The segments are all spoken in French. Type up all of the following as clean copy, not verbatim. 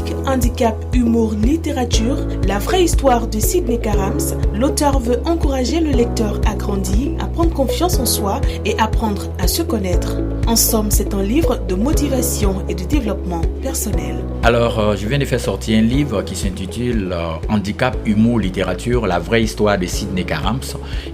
thématique handicap, humour, littérature, la vraie histoire de Sidney Karams, l'auteur veut encourager le lecteur à grandir, à prendre confiance en soi et apprendre à se connaître. En somme, c'est un livre de motivation et de développement personnel. Alors, je viens de faire sortir un livre qui s'intitule Handicap, humour, littérature, la vraie histoire de Sidney Karams.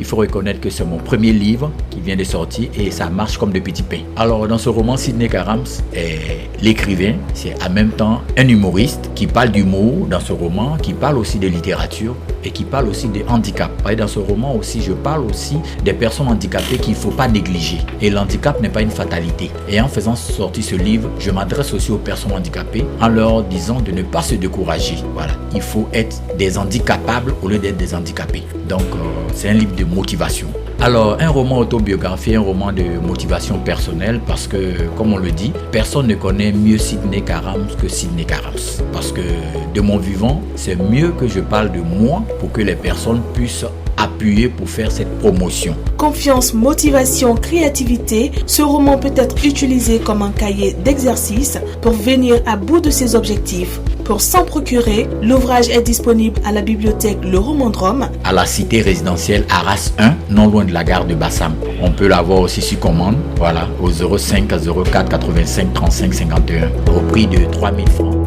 Il faut reconnaître que c'est mon premier livre qui vient de sortir et ça marche comme de petits pains. Alors, dans ce roman, Sidney Karams est l'écrivain, c'est en même temps un humoriste qui parle d'humour dans ce roman, qui parle aussi de littérature et qui parle aussi de handicap. Et dans ce roman aussi, je parle aussi des personnes handicapées qu'il ne faut pas négliger. Et l'handicap n'est pas une fatalité. Et en faisant sortir ce livre, je m'adresse aussi aux personnes handicapées en leur disant de ne pas se décourager. Voilà, il faut être des handicapables au lieu d'être des handicapés. Donc, c'est un livre de motivation. Alors, un roman autobiographique, un roman de motivation personnelle parce que, comme on le dit, personne ne connaît mieux Sidney Karams que Sidney Karams. Parce que de mon vivant, c'est mieux que je parle de moi pour que les personnes puissent appuyer pour faire cette promotion. Confiance, motivation, créativité, ce roman peut être utilisé comme un cahier d'exercice pour venir à bout de ses objectifs. Pour s'en procurer, l'ouvrage est disponible à la bibliothèque Le Romandrome, à la cité résidentielle Arras 1, non loin de la gare de Bassam. On peut l'avoir aussi sur commande, voilà, au 05 04 85 35 51, au prix de 3 000 francs.